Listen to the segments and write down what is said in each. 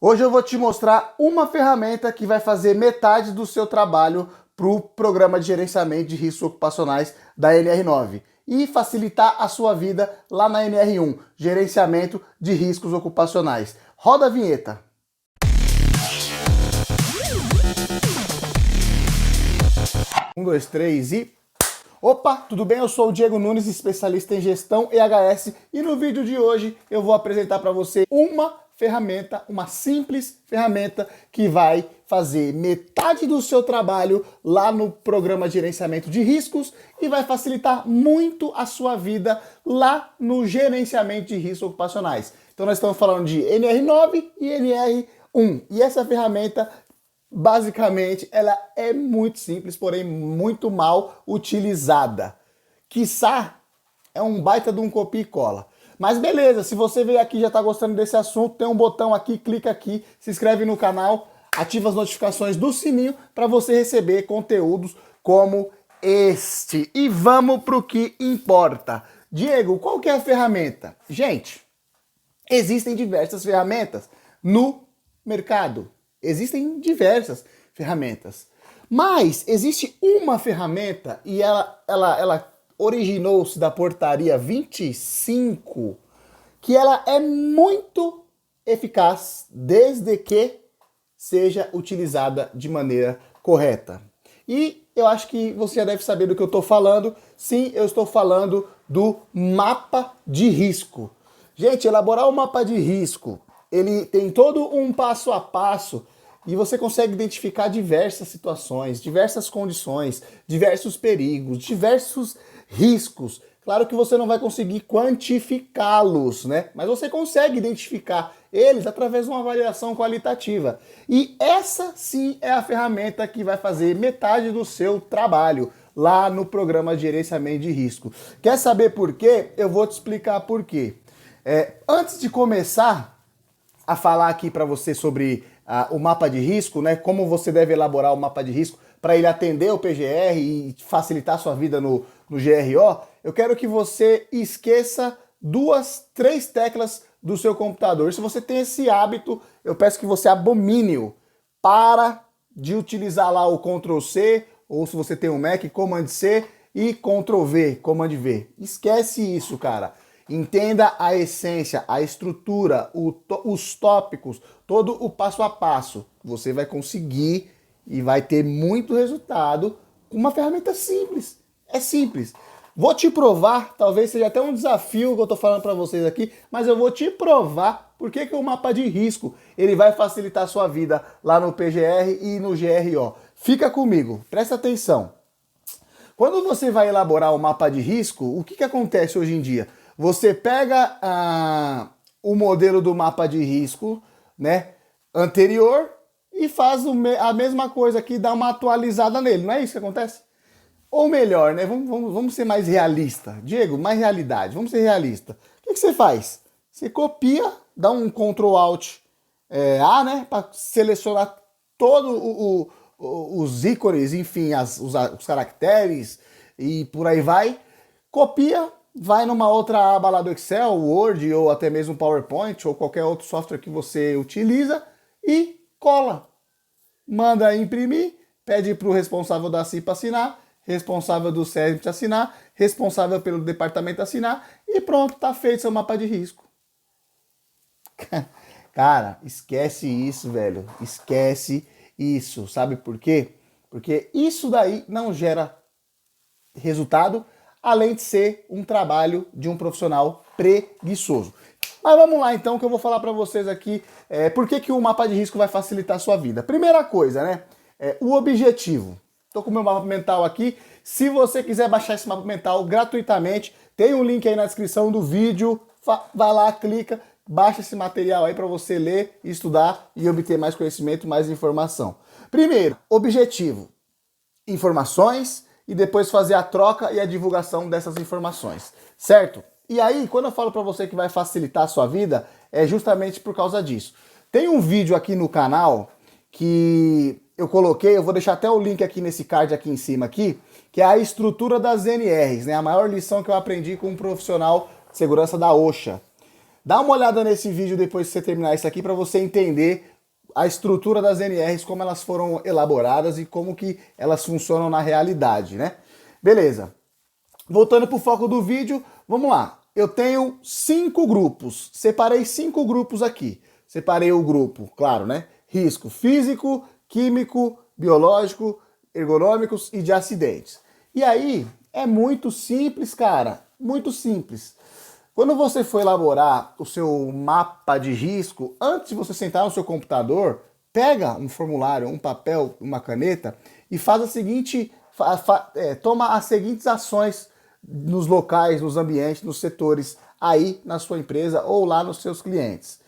Hoje eu vou te mostrar uma ferramenta que vai fazer metade do seu trabalho para o Programa de Gerenciamento de Riscos Ocupacionais da NR9 e facilitar a sua vida lá na NR1, Gerenciamento de Riscos Ocupacionais. Roda a vinheta. Um, dois, três e... Opa, tudo bem? Eu sou o Diego Nunes, especialista em gestão EHS, e no vídeo de hoje eu vou apresentar para você uma ferramenta, uma simples ferramenta que vai fazer metade do seu trabalho lá no Programa de Gerenciamento de Riscos e vai facilitar muito a sua vida lá no Gerenciamento de Riscos Ocupacionais. Então nós estamos falando de NR9 e NR1, e essa ferramenta basicamente, ela é muito simples, porém muito mal utilizada. Quiçá é um baita de um copia e cola. Mas beleza, se você veio aqui e já está gostando desse assunto, tem um botão aqui, clica aqui, se inscreve no canal, ativa as notificações do sininho para você receber conteúdos como este. E vamos para o que importa. Diego, qual que é a ferramenta? Gente, existem diversas ferramentas no mercado. Existem diversas ferramentas, mas existe uma ferramenta e ela originou-se da portaria 25, que ela é muito eficaz desde que seja utilizada de maneira correta. E eu acho que você já deve saber do que eu estou falando. Sim, eu estou falando do mapa de risco. Gente, elaborar um mapa de risco, ele tem todo um passo a passo e você consegue identificar diversas situações, diversas condições, diversos perigos, diversos riscos. Claro que você não vai conseguir quantificá-los, né? Mas você consegue identificar eles através de uma avaliação qualitativa. E essa sim é a ferramenta que vai fazer metade do seu trabalho lá no Programa de Gerenciamento de Risco. Quer saber por quê? Eu vou te explicar por quê. Antes de começar a falar aqui para você sobre o mapa de risco, né? Como você deve elaborar o mapa de risco para ele atender o PGR e facilitar a sua vida no GRO, eu quero que você esqueça três teclas do seu computador. Se você tem esse hábito, eu peço que você abomine-o. Para de utilizar lá o Ctrl C, ou se você tem um Mac, Command C e Ctrl V, Command V. Esquece isso, cara. Entenda a essência, a estrutura, os tópicos, todo o passo a passo. Você vai conseguir e vai ter muito resultado com uma ferramenta simples. É simples. Vou te provar, talvez seja até um desafio que eu estou falando para vocês aqui, mas eu vou te provar por que o mapa de risco ele vai facilitar a sua vida lá no PGR e no GRO. Fica comigo, presta atenção. Quando você vai elaborar o mapa de risco, o que acontece hoje em dia? Você pega o modelo do mapa de risco, né, anterior e faz a mesma coisa aqui, dá uma atualizada nele. Não é isso que acontece? Ou melhor, né, vamos ser mais realista. Diego, mais realidade, vamos ser realista. O que você faz? Você copia, dá um Ctrl Alt A, né, para selecionar todos os ícones, enfim, os caracteres e por aí vai. Copia, vai numa outra aba lá do Excel, Word ou até mesmo PowerPoint ou qualquer outro software que você utiliza e cola. Manda imprimir, pede para o responsável da CIPA assinar, responsável do SESMIT assinar, responsável pelo departamento assinar e pronto, tá feito seu mapa de risco. Cara, esquece isso, velho. Esquece isso. Sabe por quê? Porque isso daí não gera resultado, além de ser um trabalho de um profissional preguiçoso. Mas vamos lá então, que eu vou falar para vocês aqui por que o mapa de risco vai facilitar a sua vida. Primeira coisa, né? O objetivo. Estou com o meu mapa mental aqui. Se você quiser baixar esse mapa mental gratuitamente, tem um link aí na descrição do vídeo. Vai lá, clica, baixa esse material aí para você ler, estudar e obter mais conhecimento, mais informação. Primeiro, objetivo. Informações e depois fazer a troca e a divulgação dessas informações, certo? E aí, quando eu falo para você que vai facilitar a sua vida, é justamente por causa disso. Tem um vídeo aqui no canal que eu coloquei, eu vou deixar até o link aqui nesse card aqui em cima aqui, que é a estrutura das NRs, né? A maior lição que eu aprendi com um profissional de segurança da OSHA. Dá uma olhada nesse vídeo depois que você terminar isso aqui para você entender a estrutura das NRs, como elas foram elaboradas e como que elas funcionam na realidade, né? Beleza. Voltando para o foco do vídeo, vamos lá. Eu tenho 5 grupos, separei 5 grupos aqui. Separei o grupo, claro, né? Risco físico, químico, biológico, ergonômicos e de acidentes. E aí, é muito simples, cara, muito simples. Quando você for elaborar o seu mapa de risco, antes de você sentar no seu computador, pega um formulário, um papel, uma caneta e faz a seguinte, toma as seguintes ações nos locais, nos ambientes, nos setores aí na sua empresa ou lá nos seus clientes.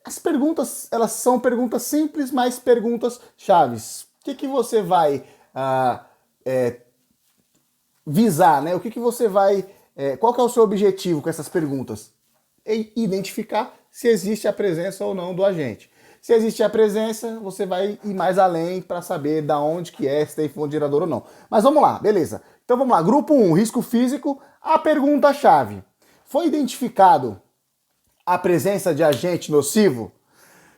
As perguntas, elas são perguntas simples, mas perguntas chaves. O que você vai visar, né? O que você vai... qual que é o seu objetivo com essas perguntas? Identificar se existe a presença ou não do agente. Se existe a presença, você vai ir mais além para saber da onde que é, se tem fonte geradora ou não. Mas vamos lá, beleza. Então vamos lá, grupo 1, risco físico, a pergunta-chave. Foi identificado a presença de agente nocivo?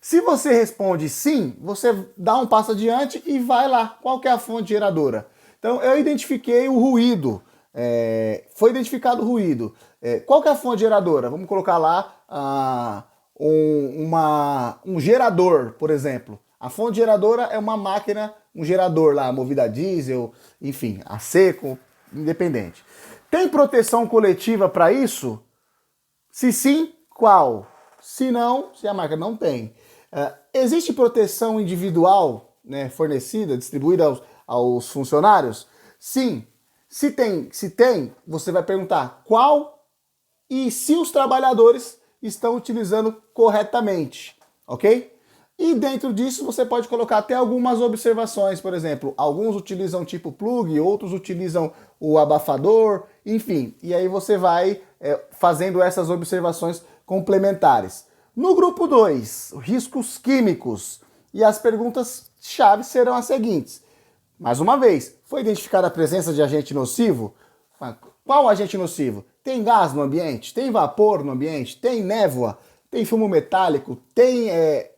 Se você responde sim, você dá um passo adiante e vai lá. Qual que é a fonte geradora? Então eu identifiquei o ruído. Foi identificado o ruído. Qual que é a fonte geradora? Vamos colocar lá um gerador, por exemplo. A fonte geradora é uma máquina, um gerador lá, movida a diesel, enfim, a seco, independente. Tem proteção coletiva para isso? Se sim, qual? Se não, se a marca não tem. Existe proteção individual, né, fornecida, distribuída aos funcionários? Sim. Se tem, você vai perguntar qual e se os trabalhadores estão utilizando corretamente, ok? E dentro disso você pode colocar até algumas observações, por exemplo, alguns utilizam tipo plug, outros utilizam o abafador, enfim, e aí você vai fazendo essas observações complementares. No grupo 2, riscos químicos, e as perguntas-chave serão as seguintes. Mais uma vez, foi identificada a presença de agente nocivo? Qual agente nocivo? Tem gás no ambiente? Tem vapor no ambiente? Tem névoa? Tem fumo metálico? Tem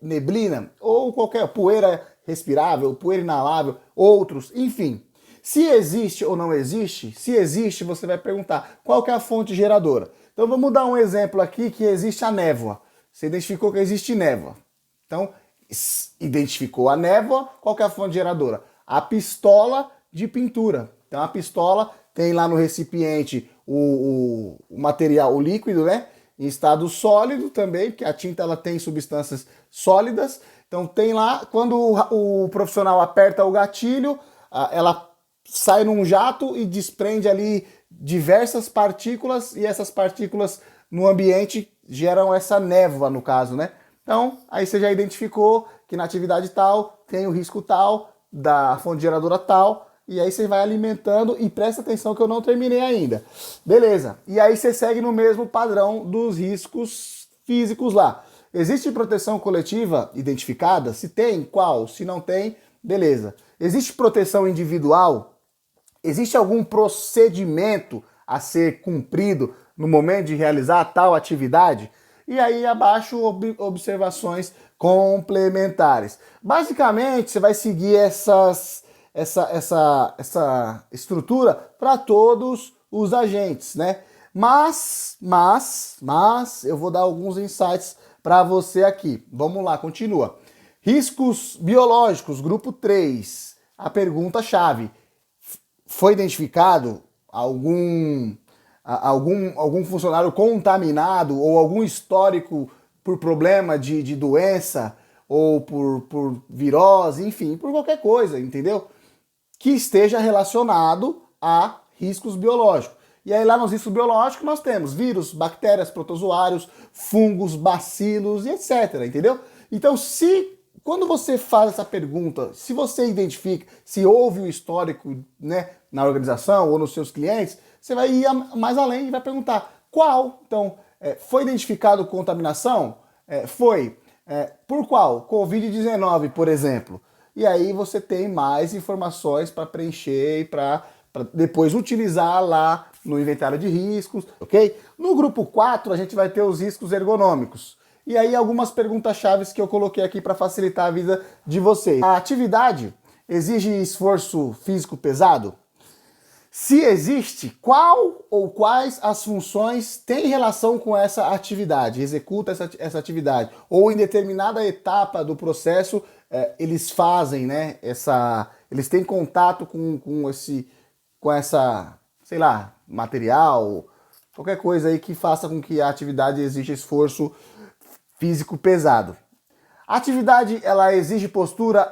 neblina? Ou qualquer poeira respirável, poeira inalável, outros, enfim. Se existe ou não existe, se existe, você vai perguntar qual que é a fonte geradora. Então vamos dar um exemplo aqui que existe a névoa. Você identificou que existe névoa. Então, identificou a névoa, qual que é a fonte geradora? A pistola de pintura. Então a pistola tem lá no recipiente o material, o líquido, né? Em estado sólido também, porque a tinta ela tem substâncias sólidas. Então tem lá, quando o profissional aperta o gatilho, ela sai num jato e desprende ali diversas partículas, e essas partículas no ambiente geram essa névoa, no caso, né? Então, aí você já identificou que na atividade tal tem o risco tal, da fonte geradora tal, e aí você vai alimentando, e presta atenção que eu não terminei ainda. Beleza, e aí você segue no mesmo padrão dos riscos físicos lá. Existe proteção coletiva identificada? Se tem, qual? Se não tem, beleza. Existe proteção individual? Existe algum procedimento a ser cumprido no momento de realizar tal atividade? E aí abaixo observações complementares. Basicamente, você vai seguir essa estrutura para todos os agentes, né? Mas eu vou dar alguns insights para você aqui. Vamos lá, continua. Riscos biológicos, grupo 3. A pergunta-chave. Foi identificado algum funcionário contaminado ou algum histórico por problema de doença ou por virose, enfim, por qualquer coisa, entendeu? Que esteja relacionado a riscos biológicos. E aí lá nos riscos biológicos nós temos vírus, bactérias, protozoários, fungos, bacilos e etc, entendeu? Então quando você faz essa pergunta, se você identifica, se houve um histórico, né, na organização ou nos seus clientes, você vai ir mais além e vai perguntar qual. Então, foi identificado contaminação? Foi. Por qual? Covid-19, por exemplo. E aí você tem mais informações para preencher e para depois utilizar lá no inventário de riscos, ok? No grupo 4 a gente vai ter os riscos ergonômicos. E aí algumas perguntas-chave que eu coloquei aqui para facilitar a vida de vocês. A atividade exige esforço físico pesado? Se existe, qual ou quais as funções têm relação com essa atividade, executa essa atividade? Ou em determinada etapa do processo, eles fazem, né, eles têm contato com essa, sei lá, material, qualquer coisa aí que faça com que a atividade exija esforço físico pesado. A atividade, ela exige postura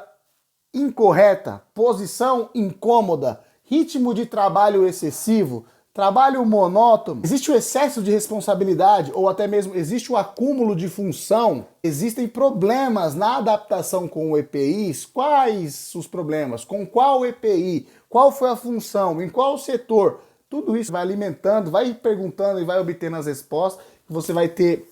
incorreta, posição incômoda, ritmo de trabalho excessivo, trabalho monótono, existe o excesso de responsabilidade ou até mesmo existe o acúmulo de função, existem problemas na adaptação com o EPI. Quais os problemas? Com qual EPI? Qual foi a função? Em qual setor? Tudo isso vai alimentando, vai perguntando e vai obtendo as respostas, que você vai ter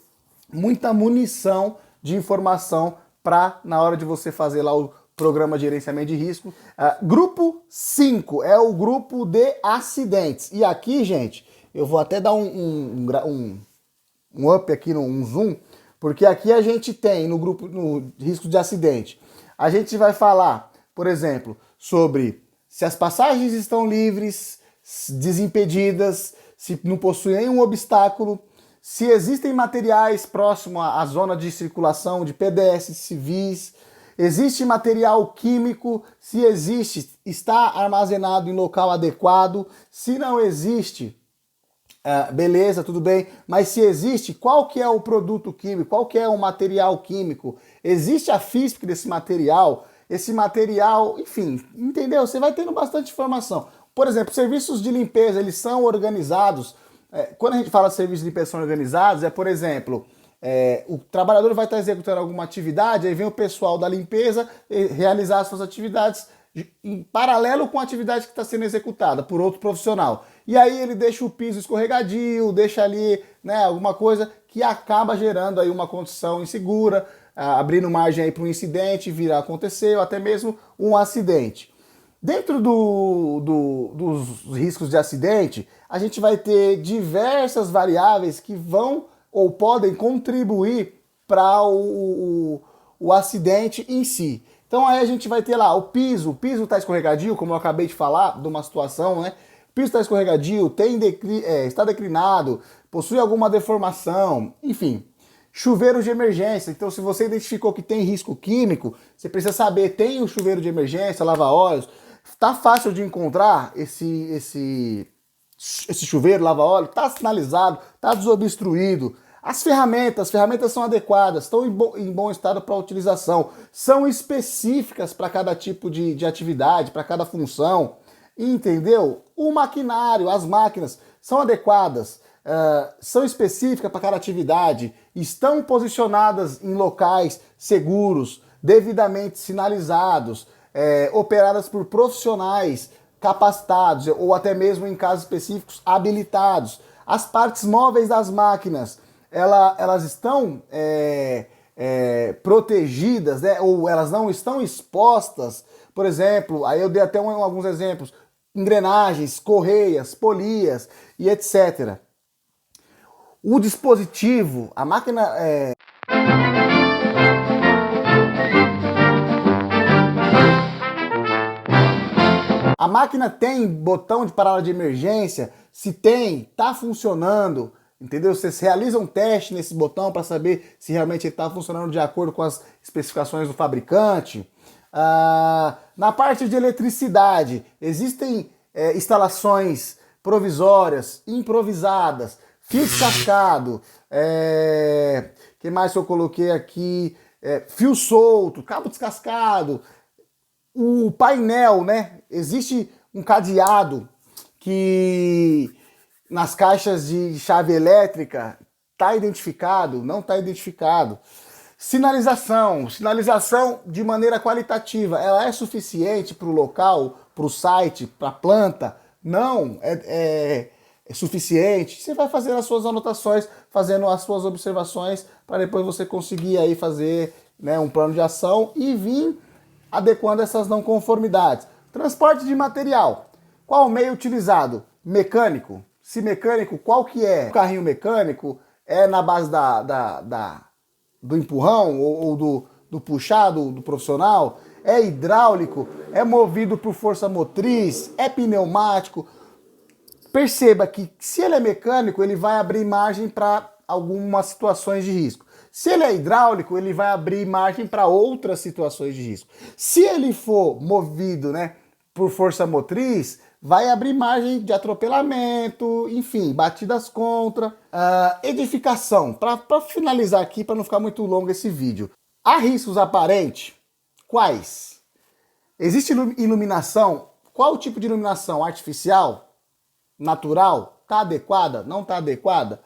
muita munição de informação para na hora de você fazer lá o programa de gerenciamento de risco. Grupo 5 é o grupo de acidentes. E aqui, gente, eu vou até dar um up aqui, um zoom, porque aqui a gente tem no risco de acidente, a gente vai falar, por exemplo, sobre se as passagens estão livres, desimpedidas, se não possuem nenhum obstáculo, se existem materiais próximos à zona de circulação de pedestres, civis, existe material químico, se existe, está armazenado em local adequado, se não existe, beleza, tudo bem, mas se existe, qual que é o produto químico, qual que é o material químico, existe a física desse material, esse material, enfim, entendeu? Você vai tendo bastante informação. Por exemplo, serviços de limpeza, eles são organizados. Quando a gente fala de serviços de limpeza são organizados, por exemplo, o trabalhador vai estar executando alguma atividade, aí vem o pessoal da limpeza realizar as suas atividades em paralelo com a atividade que está sendo executada por outro profissional. E aí ele deixa o piso escorregadio, deixa ali, né, alguma coisa que acaba gerando aí uma condição insegura, abrindo margem aí para um incidente vir a acontecer, ou até mesmo um acidente. Dentro dos riscos de acidente, a gente vai ter diversas variáveis que vão ou podem contribuir para o acidente em si. Então aí a gente vai ter lá o piso está escorregadio, como eu acabei de falar, de uma situação, né? O piso está escorregadio, está declinado, possui alguma deformação, enfim. Chuveiro de emergência, então se você identificou que tem risco químico, você precisa saber, tem o chuveiro de emergência, lava-óleos, tá fácil de encontrar esse chuveiro, lava-óleo, tá sinalizado, tá desobstruído. As ferramentas são adequadas, estão em bom estado para utilização, são específicas para cada tipo de atividade, para cada função, entendeu? O maquinário, as máquinas são adequadas, são específicas para cada atividade, estão posicionadas em locais seguros, devidamente sinalizados, operadas por profissionais capacitados ou até mesmo em casos específicos habilitados. As partes móveis das máquinas, elas estão protegidas, né? Ou elas não estão expostas. Por exemplo, aí eu dei até alguns exemplos, engrenagens, correias, polias e etc. O dispositivo, a máquina... A máquina tem botão de parada de emergência? Se tem, tá funcionando, entendeu? Vocês realizam um teste nesse botão para saber se realmente ele está funcionando de acordo com as especificações do fabricante. Na parte de eletricidade, existem instalações provisórias, improvisadas, fio descascado, que mais eu coloquei aqui? Fio solto, cabo descascado, o painel, né? Existe um cadeado que nas caixas de chave elétrica está identificado, não está identificado. Sinalização de maneira qualitativa, ela é suficiente para o local, para o site, para a planta? Não é suficiente. Você vai fazer as suas anotações, fazendo as suas observações, para depois você conseguir aí fazer, né, um plano de ação e vir adequando essas não conformidades. Transporte de material. Qual o meio utilizado? Mecânico. Se mecânico, qual que é? O carrinho mecânico é na base da do empurrão ou do puxado do profissional? É hidráulico? É movido por força motriz? É pneumático? Perceba que se ele é mecânico, ele vai abrir margem para algumas situações de risco. Se ele é hidráulico, ele vai abrir margem para outras situações de risco. Se ele for movido, né, por força motriz, vai abrir margem de atropelamento, enfim, batidas contra. Edificação, para finalizar aqui, para não ficar muito longo esse vídeo. Há riscos aparentes? Quais? Existe iluminação? Qual o tipo de iluminação? Artificial? Natural? Está adequada? Não está adequada?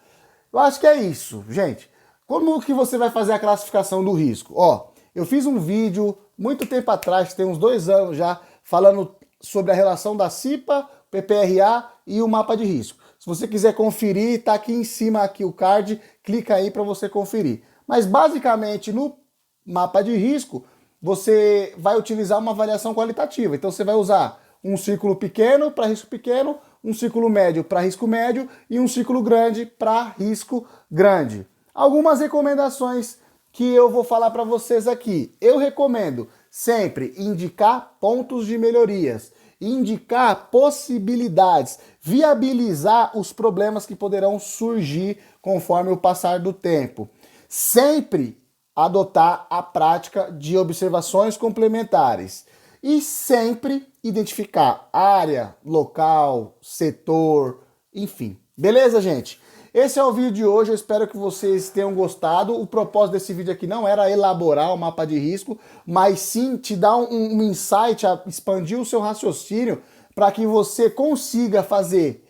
Eu acho que é isso, gente. Como que você vai fazer a classificação do risco? Ó, eu fiz um vídeo muito tempo atrás, tem uns 2 anos já, falando sobre a relação da CIPA, PPRA e o mapa de risco. Se você quiser conferir, tá aqui em cima aqui o card, clica aí para você conferir. Mas basicamente no mapa de risco, você vai utilizar uma avaliação qualitativa. Então você vai usar um círculo pequeno para risco pequeno, um círculo médio para risco médio e um círculo grande para risco grande. Algumas recomendações que eu vou falar para vocês aqui. Eu recomendo sempre indicar pontos de melhorias, indicar possibilidades, viabilizar os problemas que poderão surgir conforme o passar do tempo. Sempre adotar a prática de observações complementares e sempre identificar área, local, setor, enfim. Beleza, gente? Esse é o vídeo de hoje, eu espero que vocês tenham gostado. O propósito desse vídeo aqui não era elaborar o mapa de risco, mas sim te dar um insight, expandir o seu raciocínio para que você consiga fazer,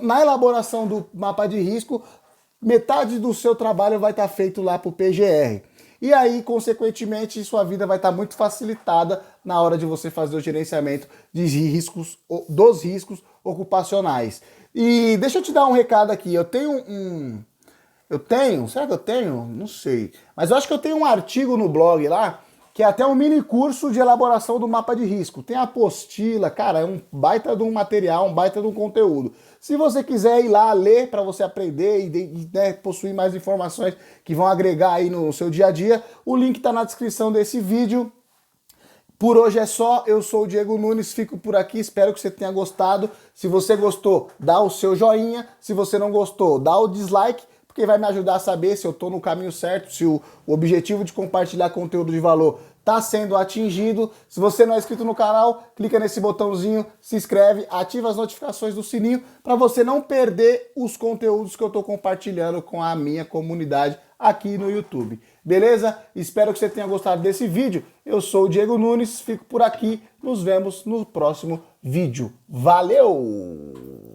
na elaboração do mapa de risco, metade do seu trabalho vai estar feito lá para o PGR. E aí, consequentemente, sua vida vai estar muito facilitada na hora de você fazer o gerenciamento de riscos, dos riscos ocupacionais. E deixa eu te dar um recado aqui. Será que eu tenho? Não sei. Mas eu acho que eu tenho um artigo no blog lá, que é até um mini curso de elaboração do mapa de risco. Tem apostila, cara, é um baita de um material, um baita de um conteúdo. Se você quiser ir lá ler para você aprender e né, possuir mais informações que vão agregar aí no seu dia a dia, o link está na descrição desse vídeo. Por hoje é só, eu sou o Diego Nunes, fico por aqui, espero que você tenha gostado. Se você gostou, dá o seu joinha. Se você não gostou, dá o dislike, porque vai me ajudar a saber se eu estou no caminho certo, se o objetivo de compartilhar conteúdo de valor está sendo atingido. Se você não é inscrito no canal, clica nesse botãozinho, se inscreve, ativa as notificações do sininho para você não perder os conteúdos que eu estou compartilhando com a minha comunidade aqui no YouTube. Beleza? Espero que você tenha gostado desse vídeo. Eu sou o Diego Nunes, fico por aqui. Nos vemos no próximo vídeo. Valeu!